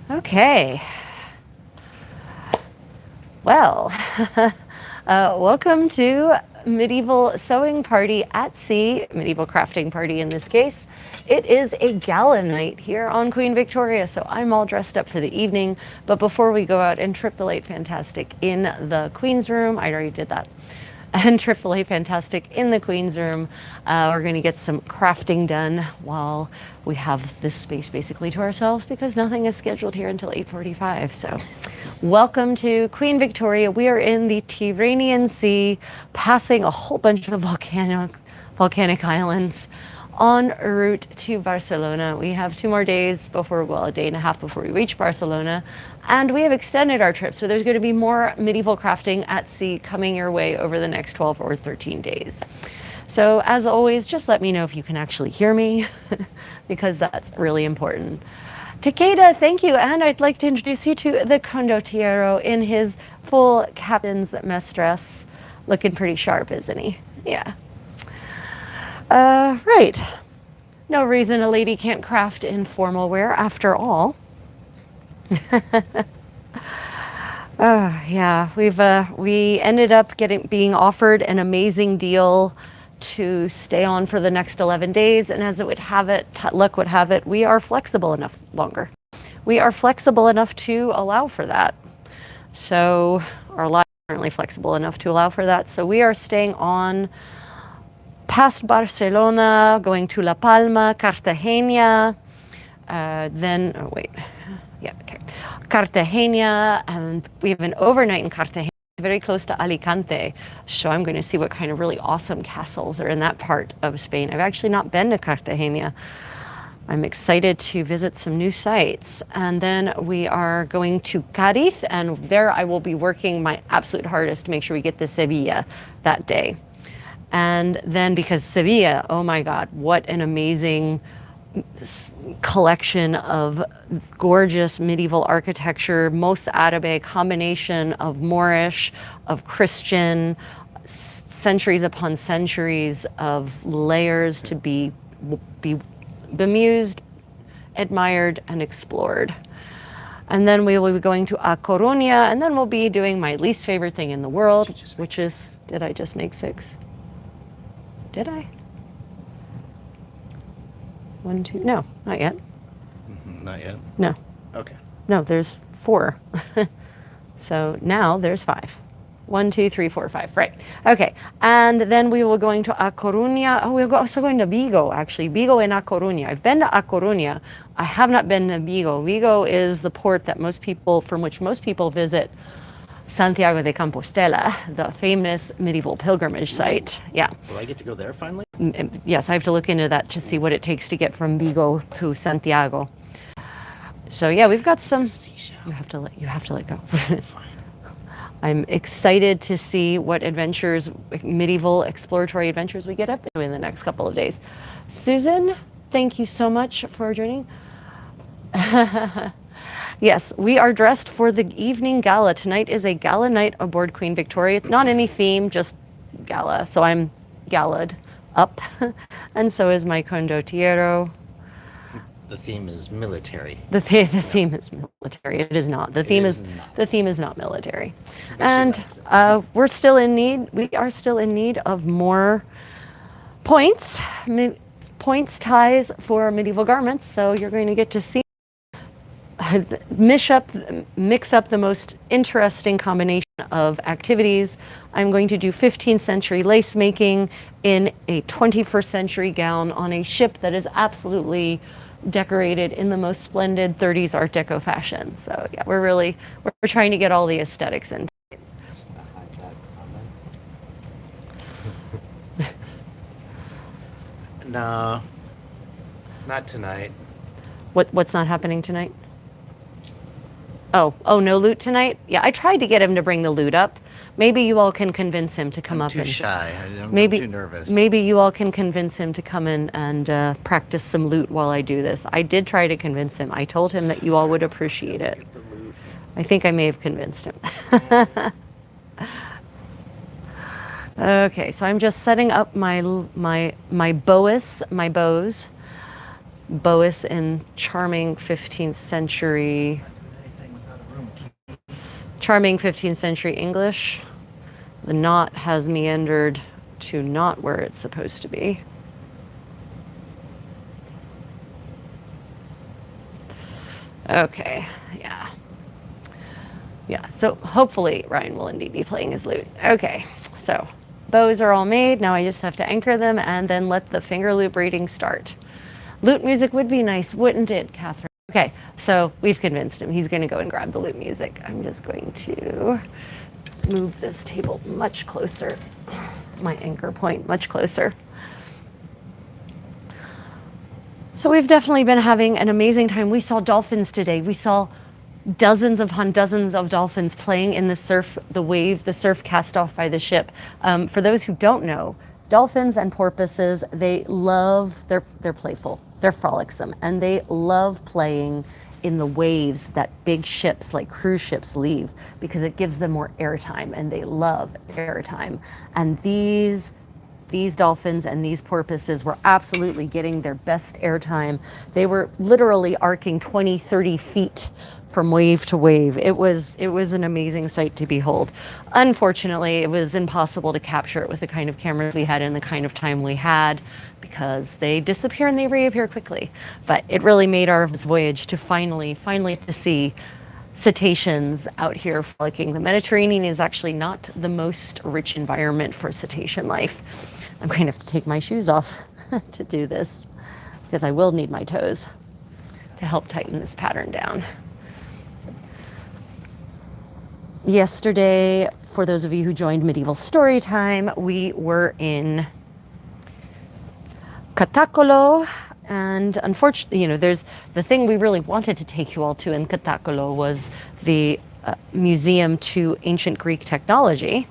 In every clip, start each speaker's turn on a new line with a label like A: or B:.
A: Okay. Well, welcome to Medieval Sewing Party at Sea, Medieval Crafting Party in this case. It is a gala night here on Queen Victoria, so I'm all dressed up for the evening. But before we go out and trip the late fantastic in the Queen's room, I already did that, and trip the late fantastic in the Queen's room, we're going to get some crafting done while we have this space basically to ourselves because nothing is scheduled here until 8:45. So welcome to Queen Victoria. We are in the Tyrrhenian Sea, passing a whole bunch of volcanic islands en route to Barcelona. We have 2 more days before, well, a day and a half before we reach Barcelona. And we have extended our trip. So there's going to be more medieval crafting at sea coming your way over the next 12 or 13 days. So as always, just let me know if you can actually hear me because that's really important. Takeda, thank you. And I'd like to introduce you to the condottiero in his full captain's mess dress. Looking pretty sharp, isn't he? Yeah. Right. No reason a lady can't craft in formal wear after all. Yeah, we ended up being offered an amazing deal to stay on for the next 11 days, and as it would have it, luck would have it, we are flexible enough longer. We are flexible enough to allow for that. So our lives are currently flexible enough to allow for that. So we are staying on past Barcelona, going to La Palma, Cartagena, Cartagena, and we have an overnight in Cartagena, very close to Alicante. So I'm going to see what kind of really awesome castles are in that part of Spain. I've actually not been to Cartagena. I'm excited to visit some new sites. And then we are going to Cadiz, and there I will be working my absolute hardest to make sure we get to Sevilla that day. And then because Sevilla, oh my God, what an amazing collection of gorgeous medieval architecture, most Árabe, combination of Moorish, of Christian, centuries upon centuries of layers to be bemused, admired, and explored. And then we will be going to A Coruña, and then we'll be doing my least favorite thing in the world, which is, did I just make 6? Did I? 1, 2, no, not yet.
B: Not yet?
A: No.
B: Okay.
A: No, there's 4. So now there's 5. 1, 2, 3, 4, 5. Right. Okay. And then we will going to A Coruña. Oh, we're also going to Vigo, actually. Vigo and A Coruña. I've been to A Coruña. I have not been to Vigo. Vigo is the port that from which most people visit Santiago de Compostela, the famous medieval pilgrimage site. Yeah.
B: Will I get to go there finally?
A: Yes, I have to look into that to see what it takes to get from Vigo to Santiago. So yeah, we've got some. You have to let go. I'm excited to see what adventures, medieval exploratory adventures, we get up to in the next couple of days. Susan, thank you so much for joining. Yes, we are dressed for the evening gala. Tonight is a gala night aboard Queen Victoria. Not any theme, just gala. So I'm galla'd up, and so is my condottiero.
B: The theme is military.
A: The theme is military. It is not. The theme is not military. And we're still in need. We are still in need of more points ties for medieval garments. So you're going to get to see mix up the most interesting combination of activities. I'm going to do 15th century lace making in a 21st century gown on a ship that is absolutely decorated in the most splendid 30s Art Deco fashion. So yeah, we're trying to get all the aesthetics in.
B: No, not tonight.
A: What's not happening tonight? Oh, no loot tonight? Yeah, I tried to get him to bring the loot up. Maybe you all can convince him to come up.
B: I'm too shy. I'm too nervous.
A: Maybe you all can convince him to come in and practice some loot while I do this. I did try to convince him. I told him that you all would appreciate it. I think I may have convinced him. Okay, so I'm just setting up my bows. Boas in charming 15th century, charming 15th century English. The knot has meandered to not where it's supposed to be. Okay, yeah. Yeah, so hopefully Ryan will indeed be playing his lute. Okay, so bows are all made. Now I just have to anchor them and then let the finger loop braiding start. Lute music would be nice, wouldn't it, Catherine? Okay, so we've convinced him. He's going to go and grab the lute music. I'm just going to move this table much closer, my anchor point much closer. So we've definitely been having an amazing time. We saw dolphins today. We saw dozens upon dozens of dolphins playing in the surf, the wave, the surf cast off by the ship. For those who don't know, dolphins and porpoises, they love, they're playful, they're frolicsome, and they love playing in the waves that big ships like cruise ships leave because it gives them more airtime, and they love airtime. And these dolphins and these porpoises were absolutely getting their best airtime. They were literally arcing 20, 30 feet from wave to wave. It was an amazing sight to behold. Unfortunately, it was impossible to capture it with the kind of cameras we had and the kind of time we had because they disappear and they reappear quickly. But it really made our voyage to finally to see cetaceans out here frolicking. The Mediterranean is actually not the most rich environment for cetacean life. I'm going to have to take my shoes off to do this because I will need my toes to help tighten this pattern down. Yesterday, for those of you who joined Medieval Storytime, we were in Catacolo, and unfortunately, there's the thing we really wanted to take you all to in Catacolo was the Museum to Ancient Greek Technology.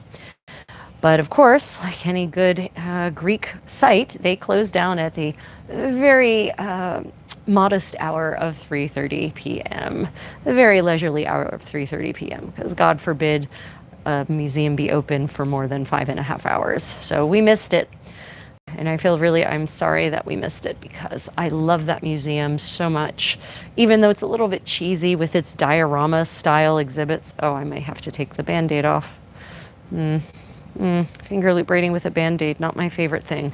A: But of course, like any good Greek site, they closed down at the very modest hour of 3:30 p.m., the very leisurely hour of 3:30 p.m., because God forbid a museum be open for more than 5.5 hours. So we missed it. And I'm sorry that we missed it because I love that museum so much, even though it's a little bit cheesy with its diorama style exhibits. Oh, I may have to take the Band-Aid off. Finger loop braiding with a Band-Aid, not my favorite thing.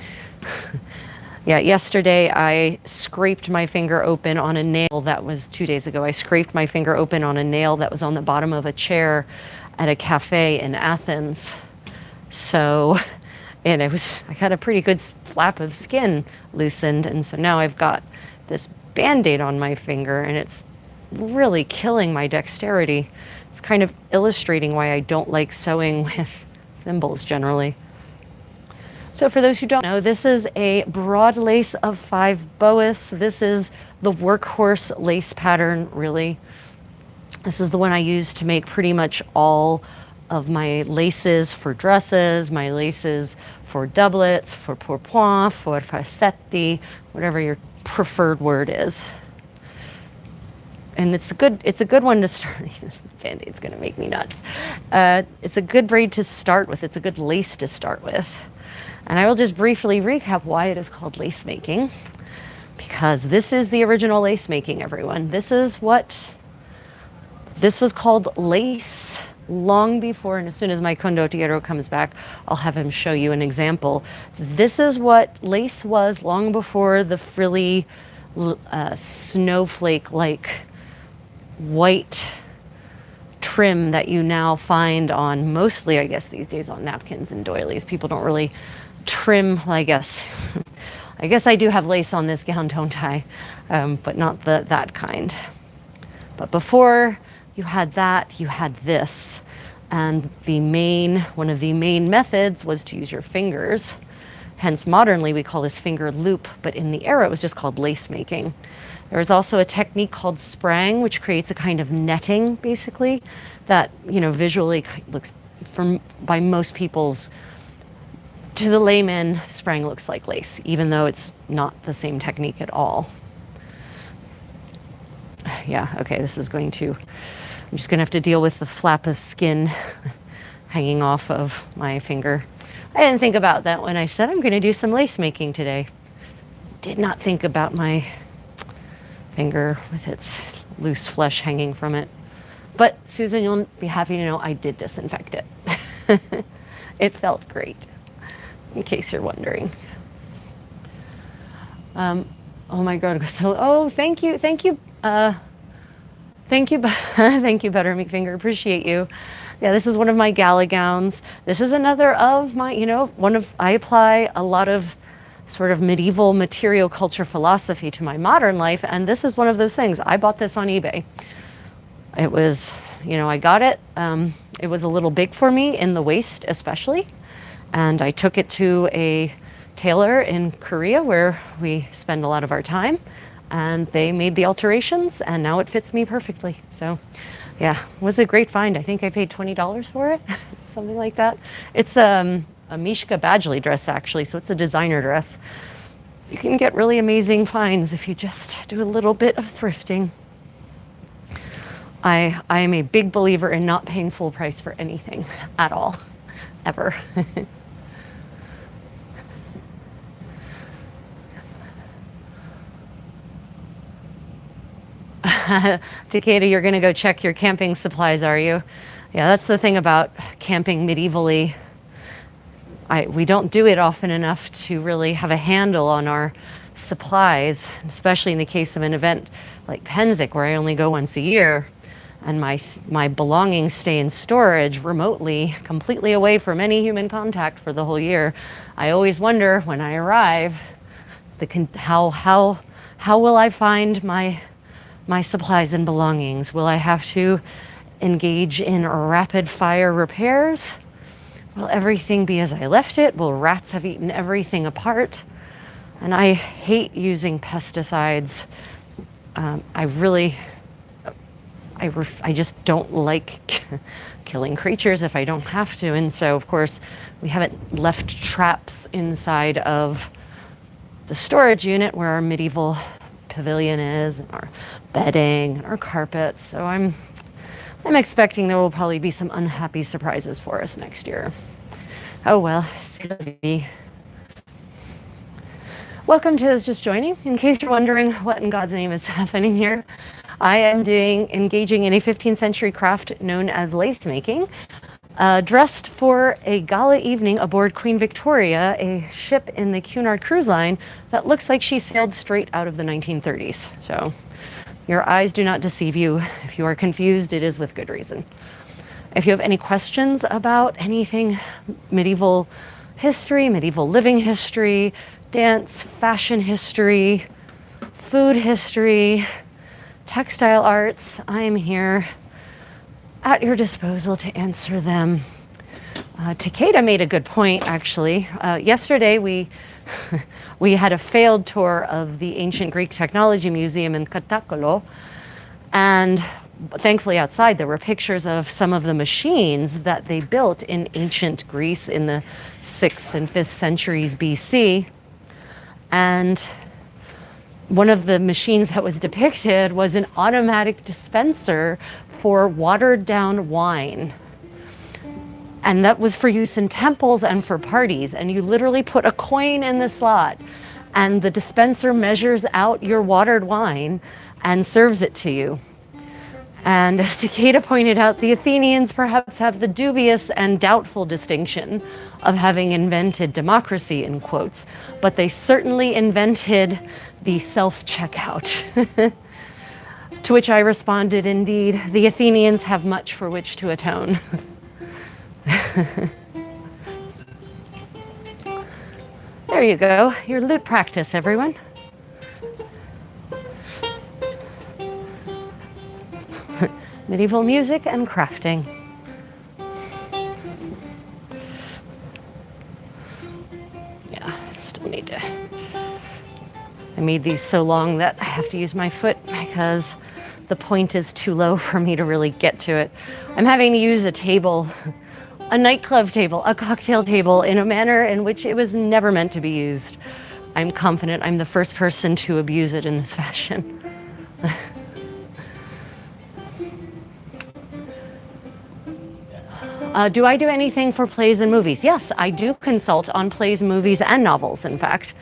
A: Yeah, yesterday I scraped my finger open on a nail that was 2 days ago. I scraped my finger open on a nail that was on the bottom of a chair at a cafe in Athens. And I got a pretty good flap of skin loosened, and so now I've got this Band-Aid on my finger, and it's really killing my dexterity. It's kind of illustrating why I don't like sewing with thimbles generally. So for those who don't know, this is a broad lace of 5 boas. This is the workhorse lace pattern, really. This is the one I use to make pretty much all of my laces for dresses, my laces for doublets, for pourpoint, for farsetti, whatever your preferred word is. And it's a good one to start. This Band-Aid's gonna make me nuts. It's a good braid to start with. It's a good lace to start with. And I will just briefly recap why it is called lace making, because this is the original lace making, everyone. This was called lace long before, and as soon as my condottiero comes back, I'll have him show you an example. This is what lace was long before the frilly, snowflake-like white trim that you now find on mostly, I guess, these days on napkins and doilies. People don't really trim, I guess. I guess I do have lace on this gown, don't I? But not that kind. But before you had that, you had this. And one of the main methods was to use your fingers. Hence, modernly, we call this finger loop, but in the era, it was just called lace making. There was also a technique called sprang, which creates a kind of netting, basically, that, visually looks, by most people's, to the layman, sprang looks like lace, even though it's not the same technique at all. Yeah, okay, I'm just going to have to deal with the flap of skin hanging off of my finger. I didn't think about that when I said I'm going to do some lace making today. Did not think about my finger with its loose flesh hanging from it. But Susan, you'll be happy to know I did disinfect it. It felt great, in case you're wondering. Oh my God, so, oh, thank you, thank you, thank you, thank you, Buttermeat Finger, appreciate you. Yeah, this is one of my gala gowns. This is another of my, I apply a lot of sort of medieval material culture philosophy to my modern life, and this is one of those things. I bought this on eBay. It was, I got it. It was a little big for me in the waist especially, and I took it to a tailor in Korea where we spend a lot of our time, and they made the alterations and now it fits me perfectly. So yeah, it was a great find. I think I paid $20 for it, something like that. It's a Mishka Badgley dress actually, so it's a designer dress. You can get really amazing finds if you just do a little bit of thrifting. I am a big believer in not paying full price for anything at all, ever. Takeda, you're going to go check your camping supplies, are you? Yeah, that's the thing about camping medievally. We don't do it often enough to really have a handle on our supplies, especially in the case of an event like Pennsic, where I only go once a year, and my belongings stay in storage remotely, completely away from any human contact for the whole year. I always wonder when I arrive, how will I find my supplies and belongings? Will I have to engage in rapid fire repairs? Will everything be as I left it? Will rats have eaten everything apart? And I hate using pesticides. I just don't like killing creatures if I don't have to. And so, of course, we haven't left traps inside of the storage unit where our medieval pavilion is, and our bedding, and our carpets. So I'm expecting there will probably be some unhappy surprises for us next year. Oh well, it's gonna be. Welcome to those just joining. In case you're wondering what in God's name is happening here, I am engaging in a 15th century craft known as lace making, dressed for a gala evening aboard Queen Victoria, a ship in the Cunard Cruise Line that looks like she sailed straight out of the 1930s. So your eyes do not deceive you. If you are confused, it is with good reason. If you have any questions about anything medieval history, medieval living history, dance, fashion history, food history, textile arts, I am here at your disposal to answer them. Takeda made a good point, actually. Yesterday, we had a failed tour of the Ancient Greek Technology Museum in Katakolo, and thankfully outside there were pictures of some of the machines that they built in ancient Greece in the 6th and 5th centuries BC. And one of the machines that was depicted was an automatic dispenser for watered down wine. And that was for use in temples and for parties. And you literally put a coin in the slot and the dispenser measures out your watered wine and serves it to you. And as Takeda pointed out, the Athenians perhaps have the dubious and doubtful distinction of having invented democracy, in quotes, but they certainly invented the self-checkout. To which I responded, indeed, the Athenians have much for which to atone. There you go, your lute practice, everyone. Medieval music and crafting. Yeah, still need to. I made these so long that I have to use my foot because the point is too low for me to really get to it. I'm having to use a table, a nightclub table, a cocktail table in a manner in which it was never meant to be used. I'm confident I'm the first person to abuse it in this fashion. Do I do anything for plays and movies? Yes, I do consult on plays, movies, and novels, in fact.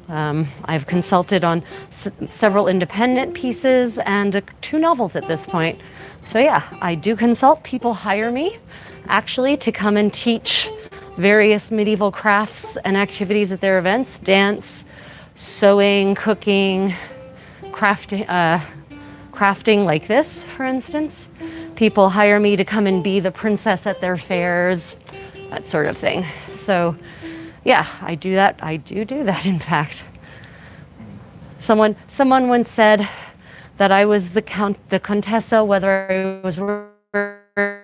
A: I've consulted on several independent pieces and 2 novels at this point. So yeah, I do consult. People hire me actually to come and teach various medieval crafts and activities at their events: dance, sewing, cooking, crafting like this, for instance. People hire me to come and be the princess at their fairs, that sort of thing. So yeah, I do that. I do that, in fact. Someone once said that I was the Contessa, whether I was wearing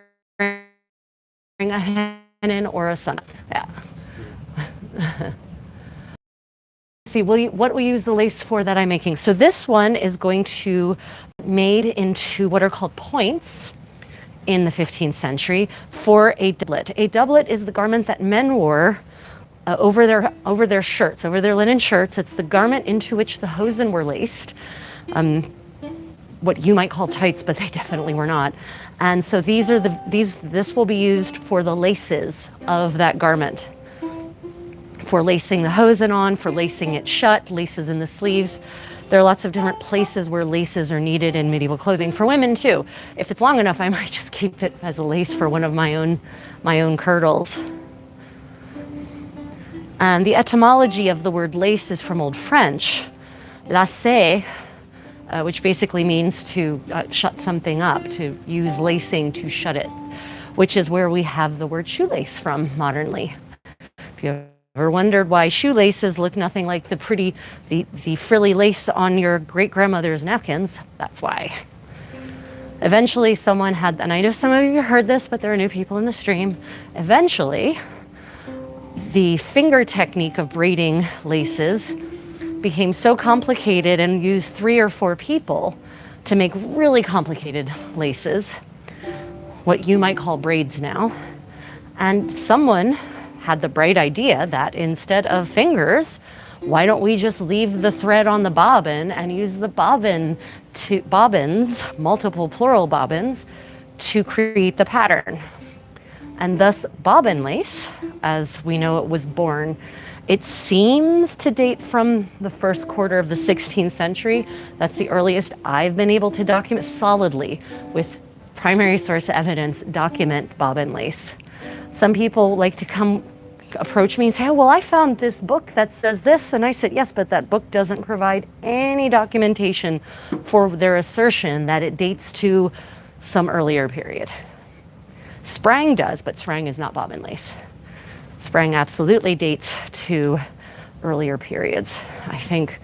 A: a hennin or a sun. Yeah. See, what we use the lace for that I'm making. So this one is going to be made into what are called points in the 15th century for a doublet. A doublet is the garment that men wore over their shirts, over their linen shirts. It's the garment into which the hosen were laced. What you might call tights, but they definitely were not. And so this will be used for the laces of that garment, for lacing the hosen on, for lacing it shut, laces in the sleeves. There are lots of different places where laces are needed in medieval clothing. For women too. If it's long enough, I might just keep it as a lace for one of my own kirtles. And the etymology of the word lace is from Old French, lacer, which basically means to shut something up, to use lacing to shut it, which is where we have the word shoelace from modernly. If you ever wondered why shoelaces look nothing like the frilly lace on your great-grandmother's napkins, that's why. Eventually someone had, and I know some of you heard this, but there are new people in the stream. Eventually, the finger technique of braiding laces became so complicated and used 3 or 4 people to make really complicated laces, what you might call braids now. And someone had the bright idea that instead of fingers, why don't we just leave the thread on the bobbin and use the bobbins, multiple plural bobbins, to create the pattern. And thus bobbin lace, as we know it was born, it seems to date from the first quarter of the 16th century. That's the earliest I've been able to document solidly with primary source evidence, document bobbin lace. Some people like to approach me and say, oh, well, I found this book that says this. And I said, yes, but that book doesn't provide any documentation for their assertion that it dates to some earlier period. Sprang does, but Sprang is not bobbin lace. Sprang absolutely dates to earlier periods. I think,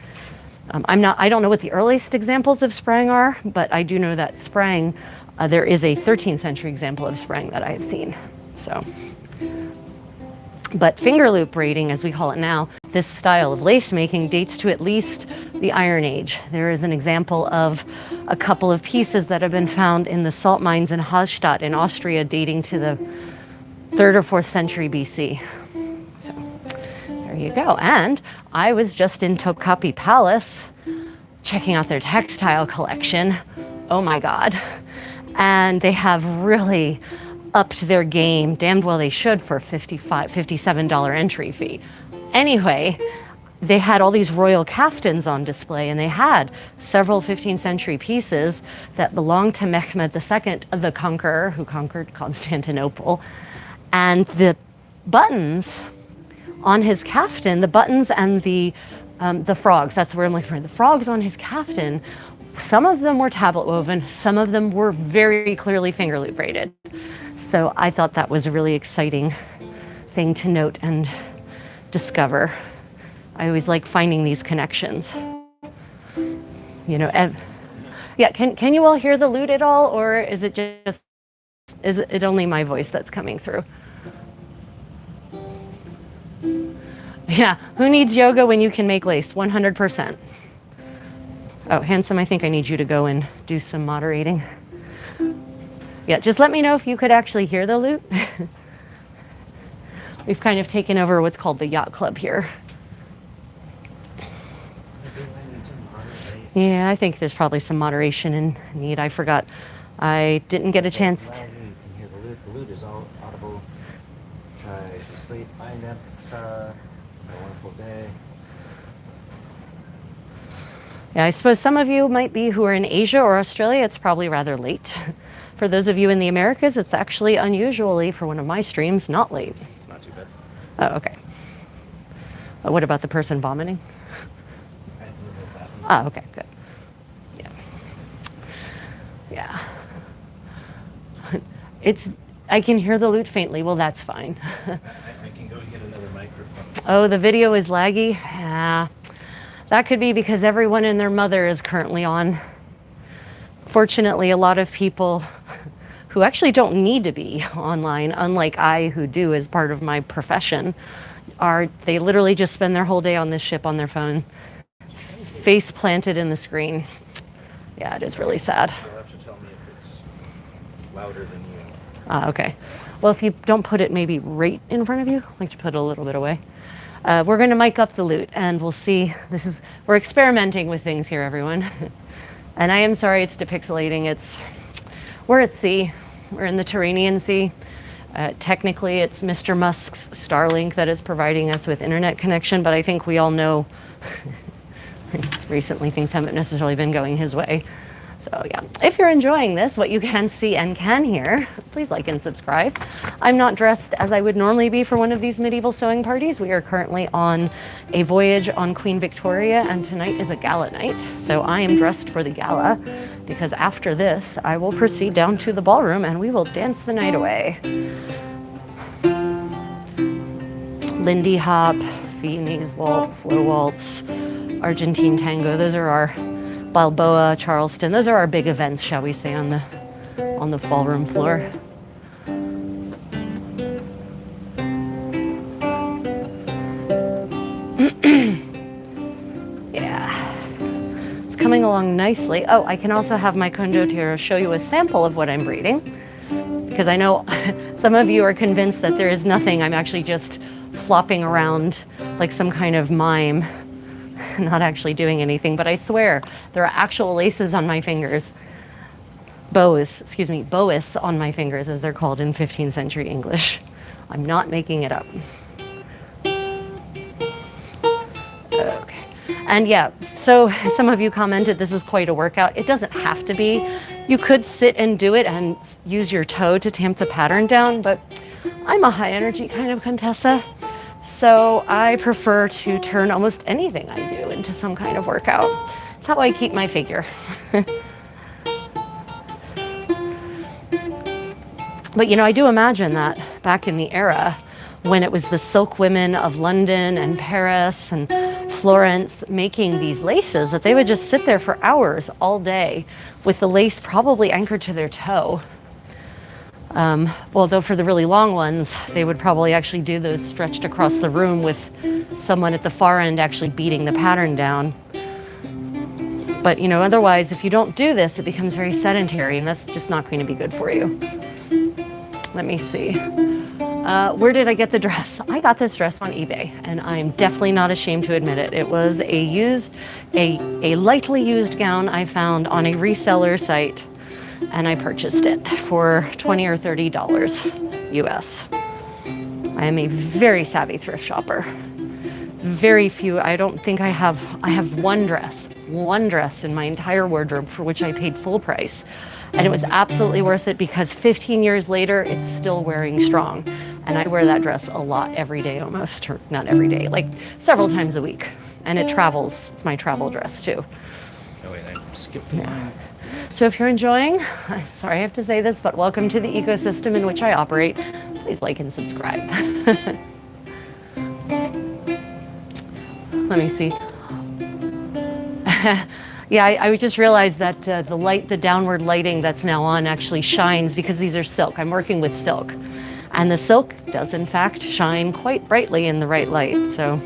A: I don't know what the earliest examples of Sprang are, but I do know that Sprang, there is a 13th century example of Sprang that I have seen. So, but finger loop braiding, as we call it now, this style of lace making dates to at least the Iron Age. There is an example of a couple of pieces that have been found in the salt mines in Hallstatt in Austria dating to the 3rd or 4th century BC. So there you go. And I was just in Topkapi Palace checking out their textile collection. Oh my God. And they have really upped their game, damned well they should, for $57 entry fee. Anyway, they had all these royal kaftans on display, and they had several 15th century pieces that belonged to Mehmed II, the conqueror who conquered Constantinople. And the buttons on his kaftan, the buttons and the frogs, that's where I'm looking for, the frogs on his kaftan, some of them were tablet woven, some of them were very clearly finger loop braided. So I thought that was a really exciting thing to note and discover. I always like finding these connections. You know, yeah, can you all hear the lute at all, or is it only my voice that's coming through? Yeah, who needs yoga when you can make lace? 100%. Oh, Handsome, I think I need you to go and do some moderating. Yeah, just let me know if you could actually hear the lute. We've kind of taken over what's called the yacht club here. Yeah, I think there's probably some moderation in need. I forgot. I didn't get a chance to.
B: You can hear the lute. The lute is all audible. Try to sleep. Bye, Sarah. Have a wonderful day.
A: Yeah, I suppose some of you might be who are in Asia or Australia, it's probably rather late. For those of you in the Americas, it's actually unusually, for one of my streams, not late.
B: It's not too bad.
A: Oh, okay. What about the person vomiting?
B: I removed that one.
A: Ah, okay, good. Yeah. Yeah. I can hear the lute faintly. Well, that's fine.
B: I can go get another microphone.
A: Oh, the video is laggy? Yeah. That could be because everyone and their mother is currently on. Fortunately, a lot of people who actually don't need to be online, unlike I who do as part of my profession, they literally just spend their whole day on this ship on their phone, face planted in the screen. Yeah, it is really sad.
B: You'll have to tell me if it's louder than you.
A: Okay. Well, if you don't put it maybe right in front of you, like to put it a little bit away. We're going to mic up the lute and we'll see. We're experimenting with things here, everyone. And I am sorry it's depixelating. We're at sea. We're in the Tyrrhenian Sea. Technically, it's Mr. Musk's Starlink that is providing us with internet connection, but I think we all know recently things haven't necessarily been going his way. So yeah, if you're enjoying this, what you can see and can hear, please like and subscribe. I'm not dressed as I would normally be for one of these medieval sewing parties. We are currently on a voyage on Queen Victoria, and tonight is a gala night. So I am dressed for the gala because after this, I will proceed down to the ballroom and we will dance the night away. Lindy hop, Viennese waltz, slow waltz, Argentine tango. Those are our Balboa, Charleston. Those are our big events, shall we say, on the ballroom floor. Yeah, it's coming along nicely. Oh, I can also have my condottiere show you a sample of what I'm braiding, because I know some of you are convinced that there is nothing. I'm actually just flopping around like some kind of mime, not actually doing anything, but I swear there are actual laces on my fingers. Boas on my fingers, as they're called in 15th century English. I'm not making it up. Okay. And yeah, so some of you commented this is quite a workout. It doesn't have to be. You could sit and do it and use your toe to tamp the pattern down, but I'm a high energy kind of Contessa. So I prefer to turn almost anything I do into some kind of workout. It's how I keep my figure. But you know, I do imagine that back in the era when it was the silk women of London and Paris and Florence making these laces, that they would just sit there for hours all day with the lace probably anchored to their toe. Well, though for the really long ones, they would probably actually do those stretched across the room with someone at the far end actually beating the pattern down. But you know, otherwise, if you don't do this, it becomes very sedentary, and that's just not going to be good for you. Let me see. Where did I get the dress? I got this dress on eBay, and I'm definitely not ashamed to admit it. It was a lightly used gown I found on a reseller site, and I purchased it for $20 or $30 US. I am a very savvy thrift shopper. Very few, I don't think I have one dress in my entire wardrobe for which I paid full price. And it was absolutely worth it because 15 years later, it's still wearing strong. And I wear that dress a lot every day almost, or not every day, like several times a week. And it travels, it's my travel dress too.
B: Oh wait, I skipped
A: Yeah.
B: one.
A: So if you're enjoying, sorry I have to say this, but welcome to the ecosystem in which I operate. Please like and subscribe. Let me see. Yeah, I just realized that the downward lighting that's now on actually shines because these are silk. I'm working with silk. And the silk does in fact shine quite brightly in the right light. So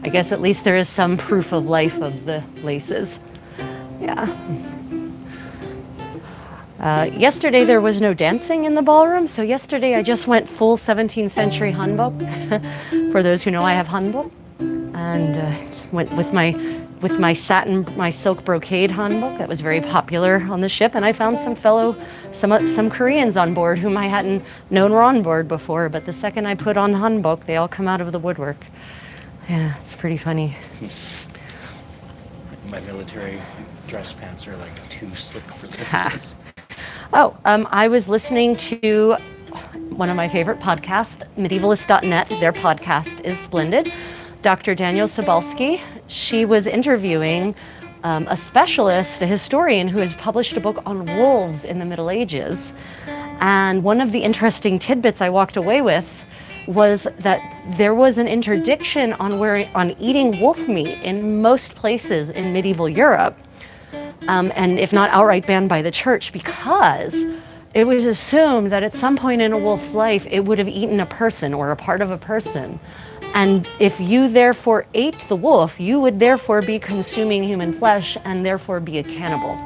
A: I guess at least there is some proof of life of the laces. Yeah. Yesterday there was no dancing in the ballroom, so yesterday I just went full 17th century hanbok. For those who know, I have hanbok, and went with my silk brocade hanbok that was very popular on the ship, and I found some Koreans on board whom I hadn't known were on board before, but the second I put on hanbok, they all come out of the woodwork. Yeah, it's pretty funny.
B: my military dress pants are like too slick for
A: Ha.
B: this.
A: Oh, I was listening to one of my favorite podcasts, medievalist.net. Their podcast is splendid. Dr. Daniel Sobalski, she was interviewing a specialist, a historian who has published a book on wolves in the Middle Ages. And one of the interesting tidbits I walked away with was that there was an interdiction on eating wolf meat in most places in medieval Europe, and if not outright banned by the church, because it was assumed that at some point in a wolf's life it would have eaten a person or a part of a person. And if you therefore ate the wolf, you would therefore be consuming human flesh and therefore be a cannibal.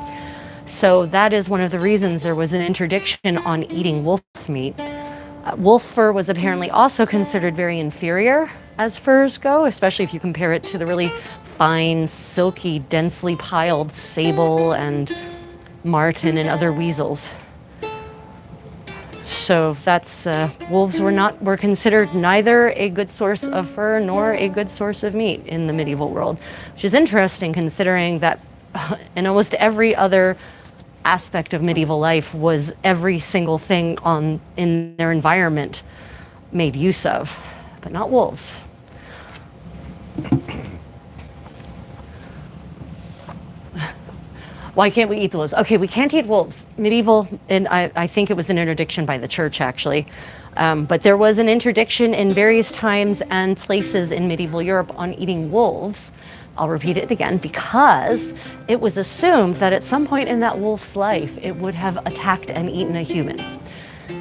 A: So that is one of the reasons there was an interdiction on eating wolf meat. Wolf fur was apparently also considered very inferior as furs go, especially if you compare it to the really fine, silky, densely piled sable and marten and other weasels. So that's wolves were considered neither a good source of fur nor a good source of meat in the medieval world, which is interesting considering that in almost every other aspect of medieval life was every single thing in their environment made use of, but not wolves. Why can't we eat the wolves? Okay, we can't eat wolves. Medieval, and I think it was an interdiction by the church actually, but there was an interdiction in various times and places in medieval Europe on eating wolves. I'll repeat it again, because it was assumed that at some point in that wolf's life, it would have attacked and eaten a human.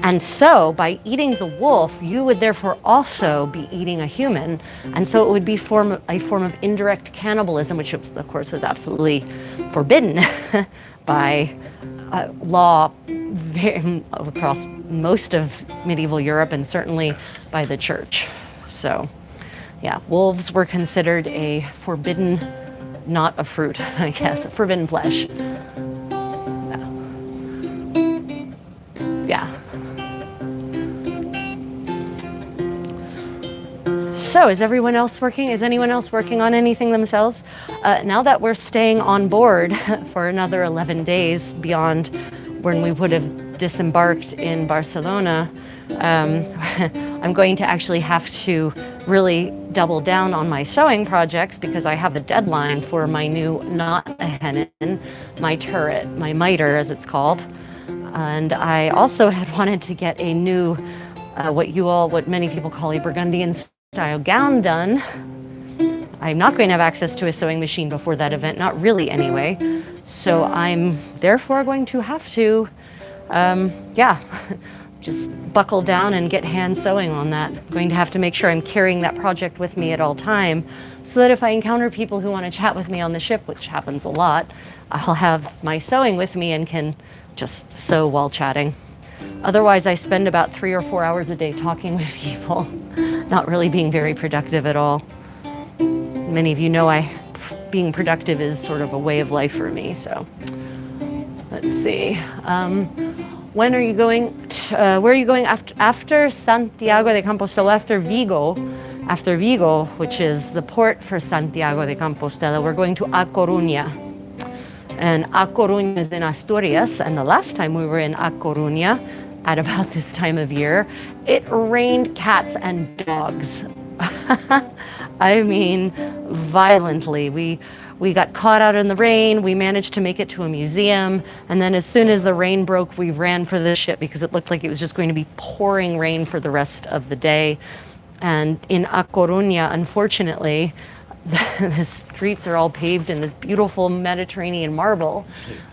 A: And so by eating the wolf, you would therefore also be eating a human. And so it would be a form of indirect cannibalism, which of course was absolutely forbidden by law across most of medieval Europe and certainly by the church. So yeah, wolves were considered a forbidden, not a fruit, I guess, forbidden flesh. Yeah. So is everyone else working? Is anyone else working on anything themselves? Now that we're staying on board for another 11 days beyond when we would have disembarked in Barcelona, I'm going to actually have to really double down on my sewing projects because I have a deadline for my new knot hennin, my turret, my miter as it's called. And I also had wanted to get a new, what many people call a Burgundian style gown done. I'm not going to have access to a sewing machine before that event, not really anyway. So I'm therefore going to have to, just buckle down and get hand sewing on that. I'm going to have to make sure I'm carrying that project with me at all time so that if I encounter people who want to chat with me on the ship, which happens a lot, I'll have my sewing with me and can just sew while chatting. Otherwise, I spend about 3 or 4 hours a day talking with people, not really being very productive at all. Many of you know being productive is sort of a way of life for me, so let's see. When are you going, where are you going after Santiago de Compostela, after Vigo, which is the port for Santiago de Compostela, we're going to A Coruña. And A Coruña is in Asturias, and the last time we were in A Coruña, at about this time of year, it rained cats and dogs. I mean, violently. We got caught out in the rain, we managed to make it to a museum, and then as soon as the rain broke, we ran for the ship because it looked like it was just going to be pouring rain for the rest of the day. And in A Coruña, unfortunately, the streets are all paved in this beautiful Mediterranean marble,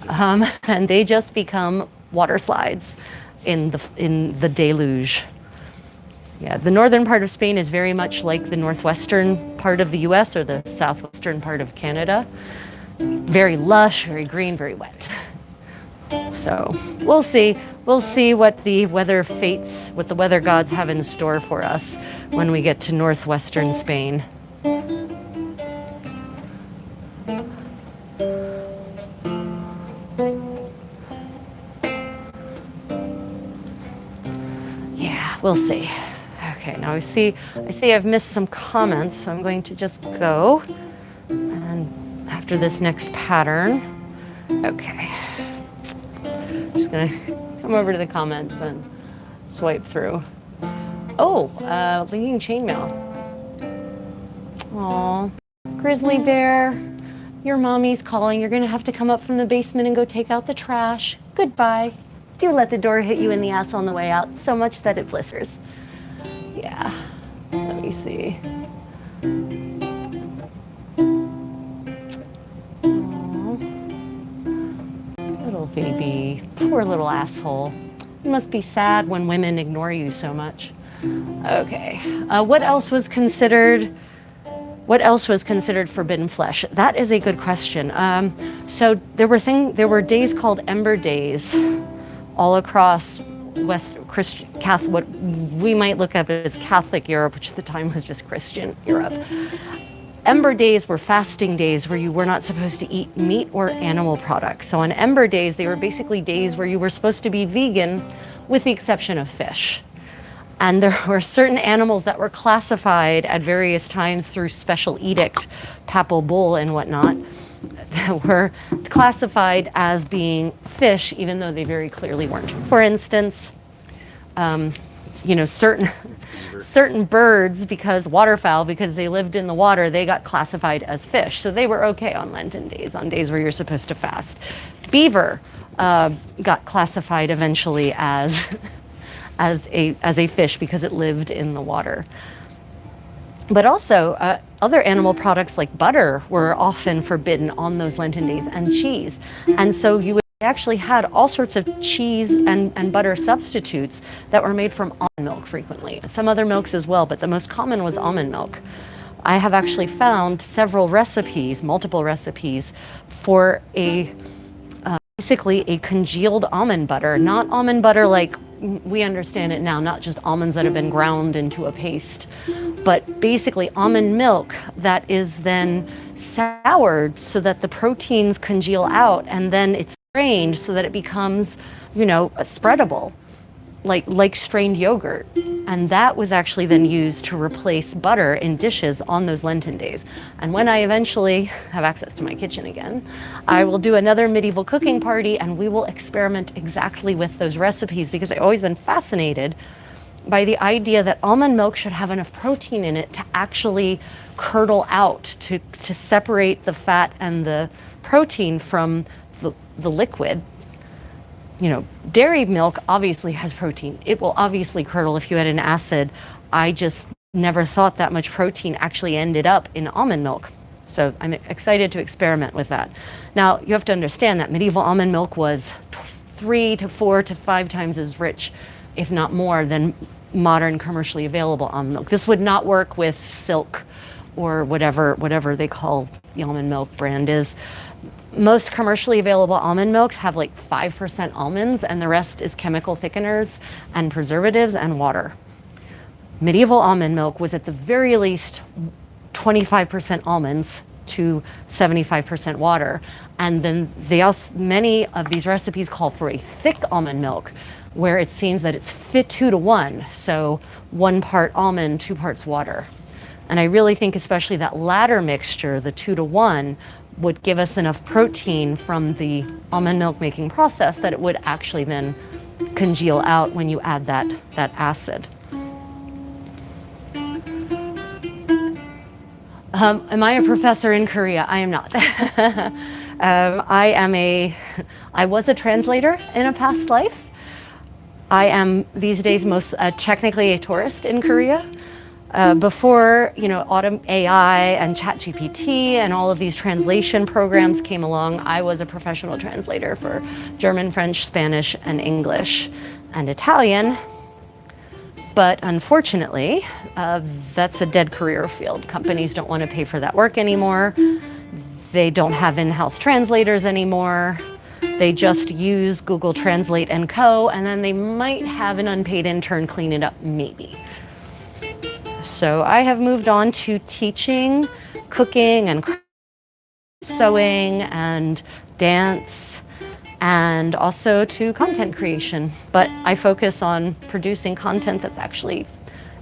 A: and they just become water slides in the deluge. Yeah, the northern part of Spain is very much like the northwestern part of the US or the southwestern part of Canada. Very lush, very green, very wet. So we'll see. We'll see what the weather fates, what the weather gods have in store for us when we get to northwestern Spain. Yeah, we'll see. Okay, now I see I've missed some comments, so I'm going to just go and have after this next pattern. Okay. Just gonna come over to the comments and swipe through. Oh, linking chainmail. Aw, grizzly bear, your mommy's calling. You're gonna have to come up from the basement and go take out the trash. Goodbye. Do let the door hit you in the ass on the way out so much that it blisters. Yeah, let me see. Aww. Little baby, poor little asshole. It must be sad when women ignore you so much. Okay, what else was considered forbidden flesh? That is a good question. So there were days called Ember Days all across West Christian Catholic, what we might look at as Catholic Europe, which at the time was just Christian Europe. Ember Days were fasting days where you were not supposed to eat meat or animal products. So on Ember Days, they were basically days where you were supposed to be vegan with the exception of fish. And there were certain animals that were classified at various times through special edict, papal bull and whatnot, that were classified as being fish, even though they very clearly weren't. For instance, certain birds, because waterfowl, because they lived in the water, they got classified as fish. So they were okay on Lenten days, on days where you're supposed to fast. Beaver got classified eventually as a fish because it lived in the water. But also, other animal products like butter were often forbidden on those Lenten days, and cheese. And so you actually had all sorts of cheese and butter substitutes that were made from almond milk frequently. Some other milks as well, but the most common was almond milk. I have actually found several recipes, multiple recipes, for basically a congealed almond butter, not almond butter like we understand it now, not just almonds that have been ground into a paste, but basically almond milk that is then soured so that the proteins congeal out, and then it's strained so that it becomes, spreadable, like strained yogurt. And that was actually then used to replace butter in dishes on those Lenten days. And when I eventually have access to my kitchen again, I will do another medieval cooking party and we will experiment exactly with those recipes, because I've always been fascinated by the idea that almond milk should have enough protein in it to actually curdle out, to separate the fat and the protein from the liquid. Dairy milk obviously has protein. It will obviously curdle if you add an acid. I just never thought that much protein actually ended up in almond milk. So I'm excited to experiment with that. Now, you have to understand that medieval almond milk was 3 to 4 to 5 times as rich, if not more, than modern commercially available almond milk. This would not work with Silk or whatever they call the almond milk brand is. Most commercially available almond milks have like 5% almonds, and the rest is chemical thickeners and preservatives and water. Medieval almond milk was at the very least 25% almonds to 75% water. And then many of these recipes call for a thick almond milk, where it seems that it's 2 to 1. So 1 part almond, 2 parts water. And I really think especially that latter mixture, the 2 to 1, would give us enough protein from the almond milk making process that it would actually then congeal out when you add that acid. Am I a professor in Korea? I am not. I was a translator in a past life. I am these days most technically a tourist in Korea. Before AI and ChatGPT and all of these translation programs came along, I was a professional translator for German, French, Spanish, and English, and Italian. But unfortunately, that's a dead career field. Companies don't want to pay for that work anymore. They don't have in-house translators anymore. They just use Google Translate and Co., and then they might have an unpaid intern clean it up, maybe. So I have moved on to teaching, cooking, and sewing, and dance, and also to content creation. But I focus on producing content that's actually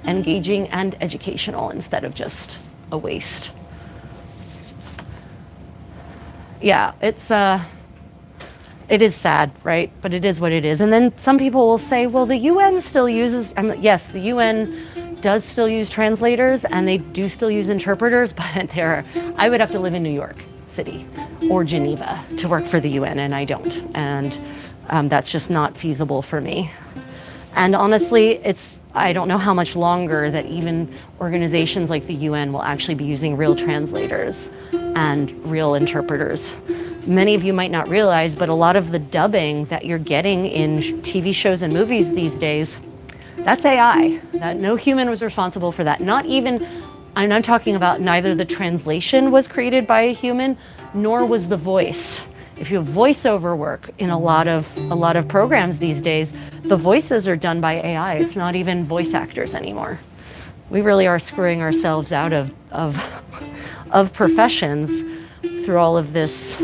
A: engaging and educational instead of just a waste. yeah, it is sad, right? But it is what it is. And then some people will say, well, the UN still uses, yes, the UN does still use translators and they do still use interpreters, but I would have to live in New York City or Geneva to work for the UN, and I don't. And that's just not feasible for me. And honestly, I don't know how much longer that even organizations like the UN will actually be using real translators and real interpreters. Many of you might not realize, but a lot of the dubbing that you're getting in TV shows and movies these days, that's AI. That no human was responsible for that. Not even, I'm talking about neither the translation was created by a human, nor was the voice. If you have voiceover work in a lot of programs these days, the voices are done by AI. It's not even voice actors anymore. We really are screwing ourselves out of professions through all of this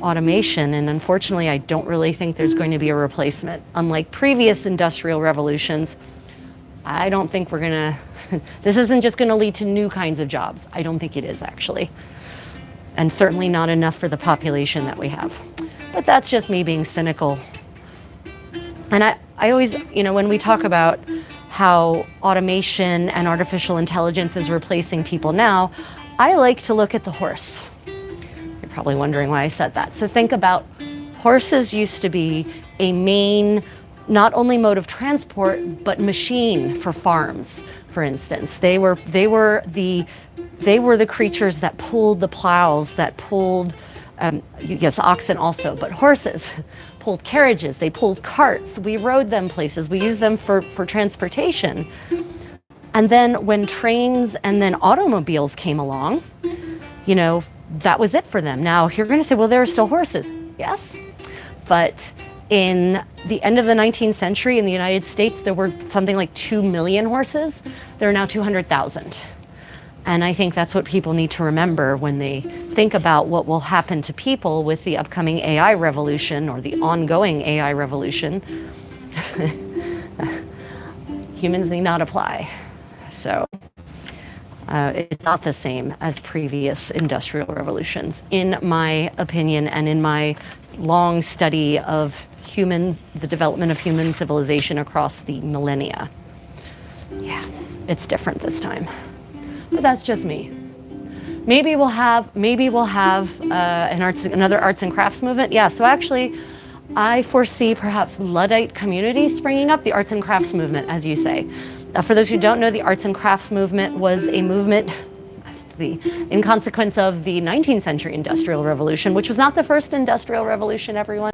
A: automation, and unfortunately I don't really think there's going to be a replacement. Unlike previous industrial revolutions, I don't think we're gonna this isn't just gonna lead to new kinds of jobs. I don't think it is, actually, and certainly not enough for the population that we have. But that's just me being cynical. And I always, when we talk about how automation and artificial intelligence is replacing people now, I like to look at the horse. Probably wondering why I said that. So think about, horses used to be a main, not only mode of transport, but machine for farms, for instance. They were the creatures that pulled the plows, that pulled, yes, oxen also, but horses pulled carriages, they pulled carts, we rode them places, we used them for transportation. And then when trains and then automobiles came along, that was it for them. Now, you're going to say, well, there are still horses. Yes, but in the end of the 19th century in the United States, there were something like 2 million horses. There are now 200,000. And I think that's what people need to remember when they think about what will happen to people with the upcoming AI revolution or the ongoing AI revolution. Humans need not apply. So it's not the same as previous industrial revolutions, in my opinion, and in my long study of the development of human civilization across the millennia. Yeah, it's different this time. But that's just me. Maybe we'll have another arts and crafts movement. Yeah, so actually, I foresee perhaps Luddite communities springing up, the arts and crafts movement, as you say. For those who don't know, the arts and crafts movement was a movement in consequence of the 19th century industrial revolution, which was not the first industrial revolution, everyone.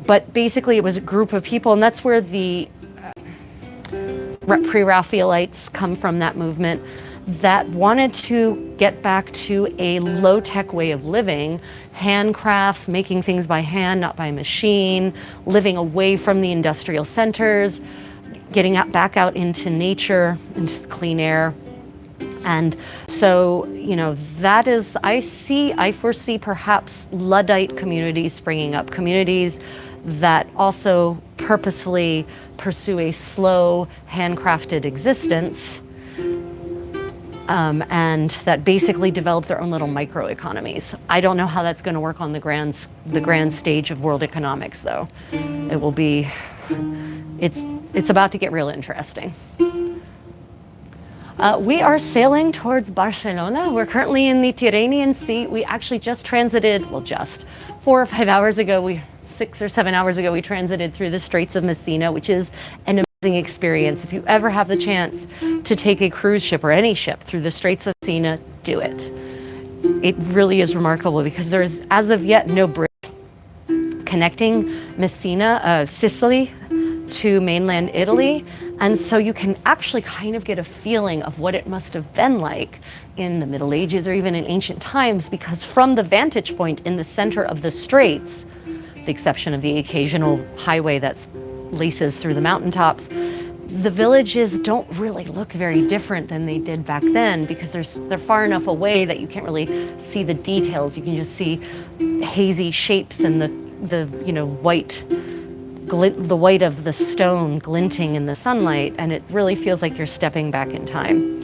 A: But basically it was a group of people, and that's where the pre-Raphaelites come from, that movement, that wanted to get back to a low-tech way of living, handcrafts, making things by hand, not by machine, living away from the industrial centers, getting back out into nature, into clean air. And so, that is, I foresee perhaps Luddite communities springing up, communities that also purposefully pursue a slow, handcrafted existence, and that basically develop their own little microeconomies. I don't know how that's going to work on the grand stage of world economics, though. It will be, it's about to get real interesting. We are sailing towards Barcelona. We're currently in the Tyrrhenian Sea. We actually just transited, 4 or 5 hours ago, 6 or 7 hours ago, we transited through the Straits of Messina, which is an amazing experience. If you ever have the chance to take a cruise ship or any ship through the Straits of Messina, do it. It really is remarkable because there is, as of yet, no bridge connecting Messina, Sicily, to mainland Italy. And so you can actually kind of get a feeling of what it must have been like in the Middle Ages or even in ancient times, because from the vantage point in the center of the straits, with the exception of the occasional highway that laces through the mountaintops, the villages don't really look very different than they did back then, because they're far enough away that you can't really see the details. You can just see hazy shapes and the white of the stone glinting in the sunlight, and it really feels like you're stepping back in time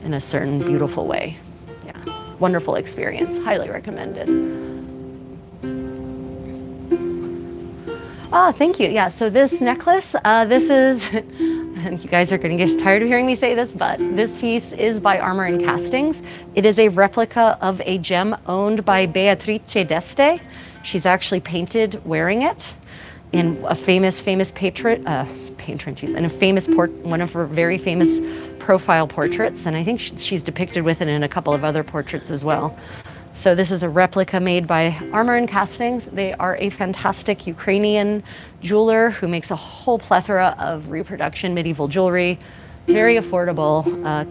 A: in a certain beautiful way. Yeah. wonderful experience. Highly recommended. Ah, thank you. Yeah, so this necklace, this is, and you guys are going to get tired of hearing me say this, but this piece is by Armor and Castings. It is a replica of a gem owned by Beatrice d'Este. She's actually painted wearing it in a famous patron, in a famous one of her very famous profile portraits, and I think she's depicted with it in a couple of other portraits as well. So this is a replica made by Armor and Castings. They are a fantastic Ukrainian jeweler who makes a whole plethora of reproduction medieval jewelry. Very affordable.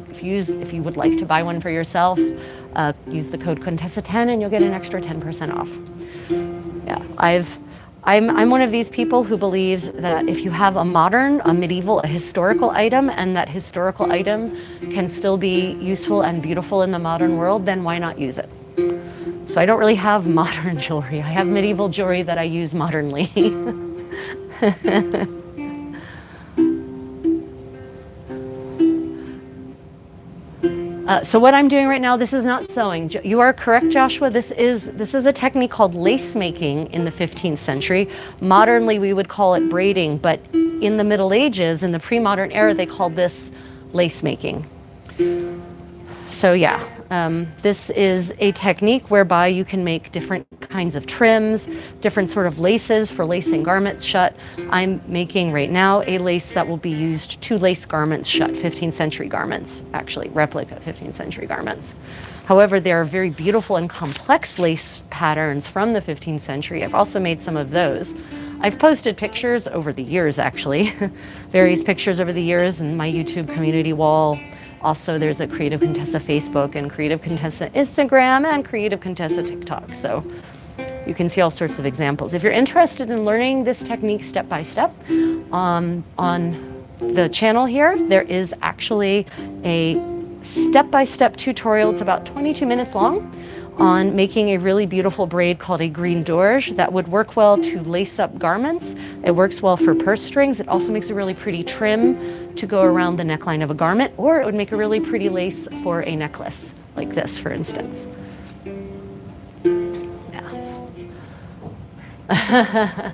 A: If you would like to buy one for yourself, use the code Contessa 10 and you'll get an extra 10% off. Yeah, I'm one of these people who believes that if you have a medieval, a historical item, and that historical item can still be useful and beautiful in the modern world, then why not use it? So I don't really have modern jewelry. I have medieval jewelry that I use modernly. So what I'm doing right now, this is not sewing. You are correct, Joshua. This is a technique called lace making in the 15th century. Modernly, we would call it braiding, but in the Middle Ages, in the pre-modern era, they called this lace making. So yeah, this is a technique whereby you can make different kinds of trims, different sort of laces for lacing garments shut. I'm making right now a lace that will be used to lace garments shut, 15th century garments, actually replica 15th century garments. However, there are very beautiful and complex lace patterns from the 15th century. I've also made some of those. I've posted pictures over the years, actually, various pictures over the years in my YouTube community wall. Also, there's a Creative Contessa Facebook and Creative Contessa Instagram and Creative Contessa TikTok. So you can see all sorts of examples. If you're interested in learning this technique step by step, on the channel here, there is actually a step-by-step tutorial. It's about 22 minutes long on making a really beautiful braid called a green dorge that would work well to lace up garments. It works well for purse strings. It also makes a really pretty trim to go around the neckline of a garment, or it would make a really pretty lace for a necklace, like this, for instance. Yeah.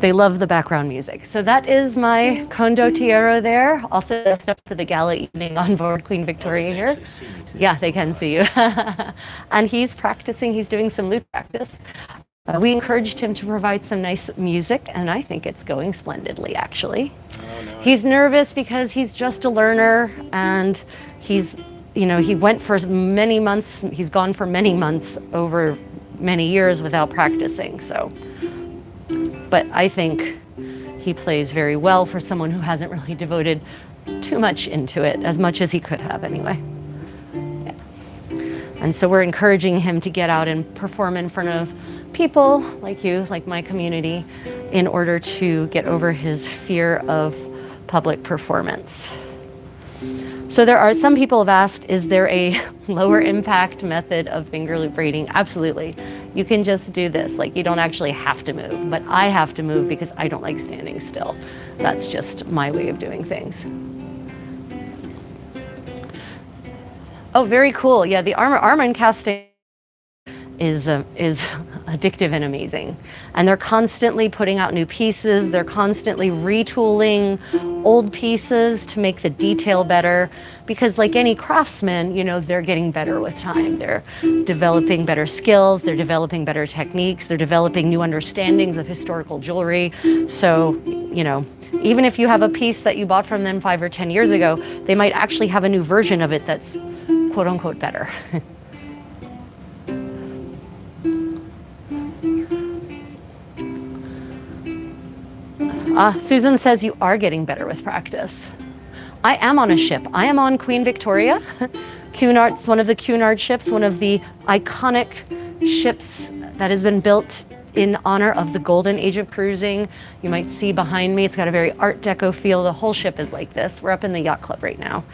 A: They love the background music. So that is my condottiero there. Also that's up for the gala evening on board Queen Victoria here. Yeah, they can see you. And he's practicing, he's doing some lute practice. We encouraged him to provide some nice music, and I think it's going splendidly, actually. Oh, no. He's nervous because he's just a learner, and he's, he went for many months, he's gone for many months over many years without practicing, so. But I think he plays very well for someone who hasn't really devoted too much into it, as much as he could have anyway. Yeah. And so we're encouraging him to get out and perform in front of people like you, like my community, in order to get over his fear of public performance. So there are some people have asked, is there a lower impact method of finger loop braiding? Absolutely. You can just do this, like you don't actually have to move, but I have to move because I don't like standing still. That's just my way of doing things. Oh, very cool. Yeah, the armor and casting is addictive and amazing. And they're constantly putting out new pieces. They're constantly retooling old pieces to make the detail better. Because like any craftsman, they're getting better with time. They're developing better skills. They're developing better techniques. They're developing new understandings of historical jewelry. So, even if you have a piece that you bought from them 5 or 10 years ago, they might actually have a new version of it that's quote unquote better. Susan says you are getting better with practice. I am on a ship. I am on Queen Victoria. Cunard's one of the Cunard ships, one of the iconic ships that has been built in honor of the golden age of cruising. You might see behind me, it's got a very Art Deco feel. The whole ship is like this. We're up in the yacht club right now,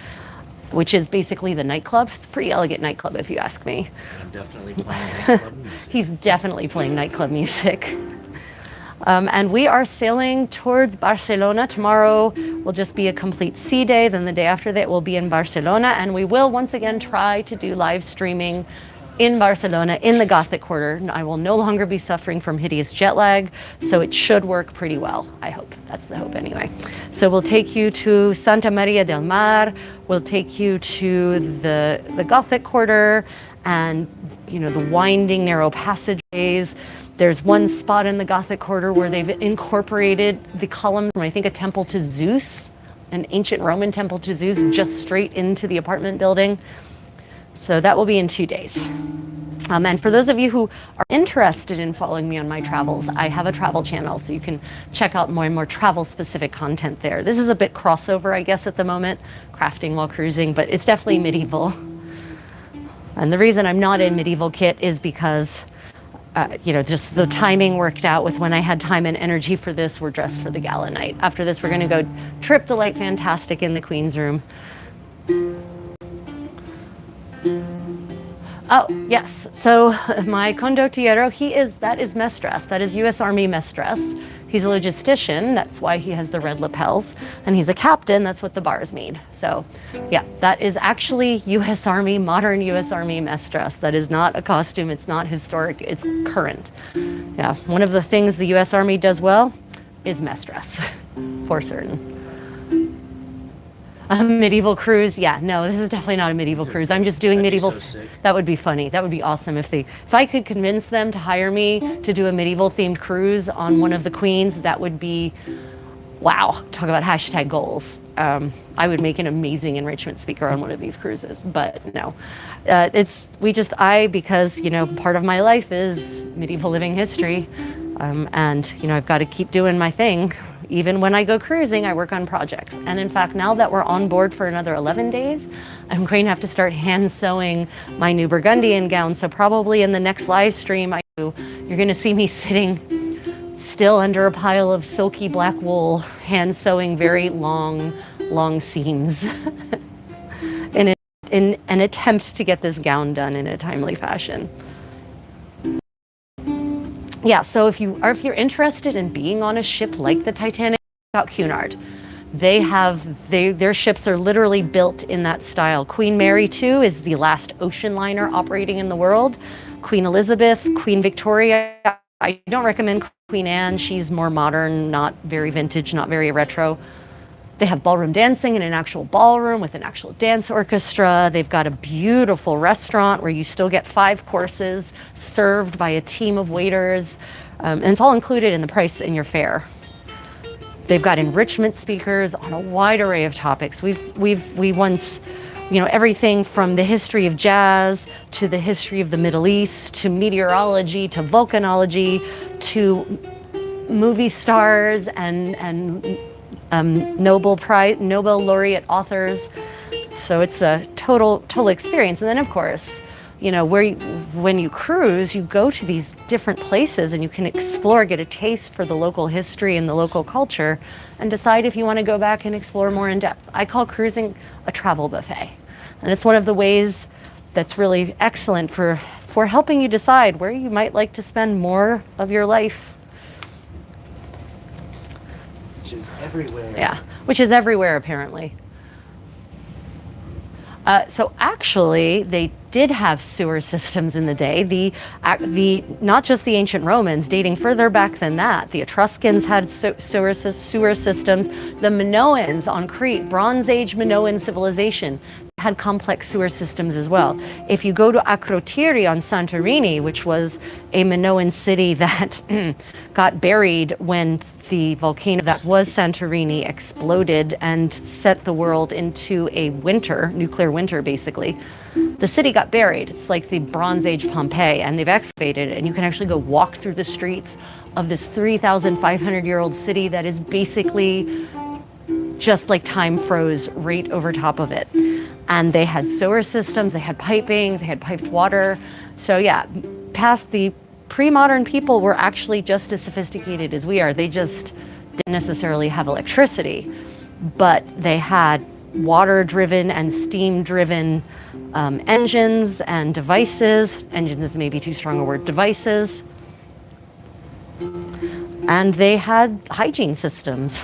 A: which is basically the nightclub. It's a pretty elegant nightclub if you ask me.
B: I'm definitely playing nightclub music.
A: He's definitely playing nightclub music. And we are sailing towards Barcelona. Tomorrow will just be a complete sea day. Then the day after that we'll be in Barcelona. And we will once again try to do live streaming in Barcelona in the Gothic Quarter. I will no longer be suffering from hideous jet lag, so it should work pretty well, I hope. That's the hope anyway. So we'll take you to Santa Maria del Mar, we'll take you to the Gothic Quarter and, you know, the winding narrow passageways. There's one spot in the Gothic Quarter where they've incorporated the columns from, I think, a temple to Zeus, an ancient Roman temple to Zeus, just straight into the apartment building. So that will be in 2 days. And for those of you who are interested in following me on my travels, I have a travel channel, so you can check out more and more travel specific content there. This is a bit crossover, I guess, at the moment, crafting while cruising, but it's definitely medieval. And the reason I'm not in medieval kit is because, you know, just the timing worked out with when I had time and energy for this. We're dressed for the gala night. After this, we're gonna go trip the Light Fantastic in the Queen's Room. Oh, yes. So my condottiero, that is mess dress. That is US Army mess dress. He's a logistician. That's why he has the red lapels. And he's a captain. That's what the bars mean. So yeah, that is actually US Army, modern US Army mess dress. That is not a costume. It's not historic. It's current. Yeah. One of the things the US Army does well is mess dress, for certain. A medieval cruise? Yeah, no, this is definitely not a medieval cruise. I'm just doing medieval.
B: So sick.
A: That would be funny. That would be awesome if I could convince them to hire me to do a medieval themed cruise on one of the queens. That would be, wow. Talk about hashtag goals. I would make an amazing enrichment speaker on one of these cruises, but no, because, you know, part of my life is medieval living history, and, you know, I've got to keep doing my thing. Even when I go cruising, I work on projects. And in fact, now that we're on board for another 11 days, I'm going to have to start hand sewing my new Burgundian gown. So probably in the next live stream you're going to see me sitting still under a pile of silky black wool, hand sewing very long seams in an attempt to get this gown done in a timely fashion. Yeah, so if you're interested in being on a ship like the Titanic, check out Cunard. Their ships are literally built in that style. Queen Mary II is the last ocean liner operating in the world. Queen Elizabeth, Queen Victoria. I don't recommend Queen Anne. She's more modern, not very vintage, not very retro. They have ballroom dancing in an actual ballroom with an actual dance orchestra. They've got a beautiful restaurant where you still get 5 courses served by a team of waiters. And it's all included in the price in your fare. They've got enrichment speakers on a wide array of topics. We once, you know, everything from the history of jazz to the history of the Middle East to meteorology to volcanology to movie stars and Nobel laureate authors. So it's a total experience. And then of course, you know, when you cruise, you go to these different places and you can explore, get a taste for the local history and the local culture, and decide if you want to go back and explore more in depth. I call cruising a travel buffet. And it's one of the ways that's really excellent for helping you decide where you might like to spend more of your life.
B: Which is everywhere.
A: Yeah, which is everywhere apparently. So actually, they did have sewer systems in the day. The not just the ancient Romans, dating further back than that. The Etruscans had sewer systems. The Minoans on Crete, Bronze Age Minoan civilization, had complex sewer systems as well. If you go to Akrotiri on Santorini, which was a Minoan city that got buried when the volcano that was Santorini exploded and set the world into a nuclear winter basically, the city got buried. It's like the Bronze Age Pompeii, and they've excavated it, and you can actually go walk through the streets of this 3,500-year-old city that is basically just like time froze right over top of it. And they had sewer systems, they had piping, they had piped water. So yeah, past the pre-modern people were actually just as sophisticated as we are. They just didn't necessarily have electricity, but they had water-driven and steam-driven engines and devices. Engines is maybe too strong a word, devices. And they had hygiene systems.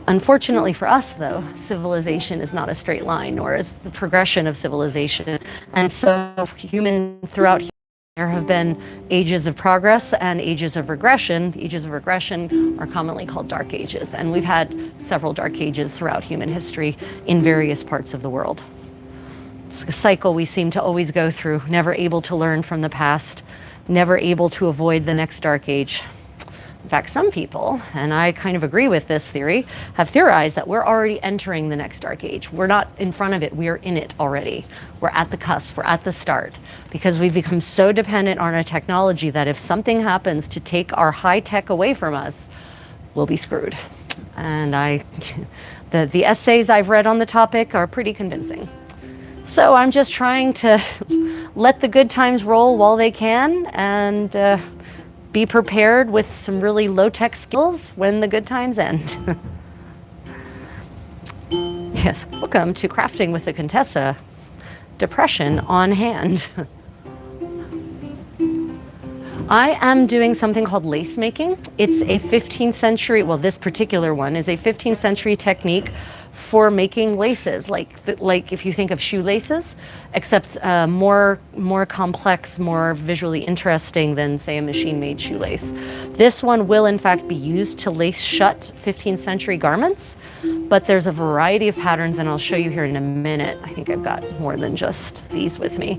A: Unfortunately for us, though, civilization is not a straight line, nor is the progression of civilization. And so throughout there have been ages of progress and ages of regression. The ages of regression are commonly called dark ages, and we've had several dark ages throughout human history in various parts of the world. It's a cycle we seem to always go through, never able to learn from the past, never able to avoid the next dark age. In fact, some people, and I kind of agree with this theory, have theorized that we're already entering the next dark age. We're not in front of it, we are in it already. We're at the cusp, we're at the start, because we've become so dependent on our technology that if something happens to take our high tech away from us, we'll be screwed. And the essays I've read on the topic are pretty convincing. So I'm just trying to let the good times roll while they can, and be prepared with some really low-tech skills when the good times end. Yes, welcome to Crafting with the Contessa. Depression on hand. I am doing something called lace making. It's a 15th century, well, this particular one is a 15th century technique for making laces, like if you think of shoelaces, except more complex, more visually interesting than, say, a machine-made shoelace. This one will, in fact, be used to lace shut 15th century garments, but there's a variety of patterns, and I'll show you here in a minute. I think I've got more than just these with me.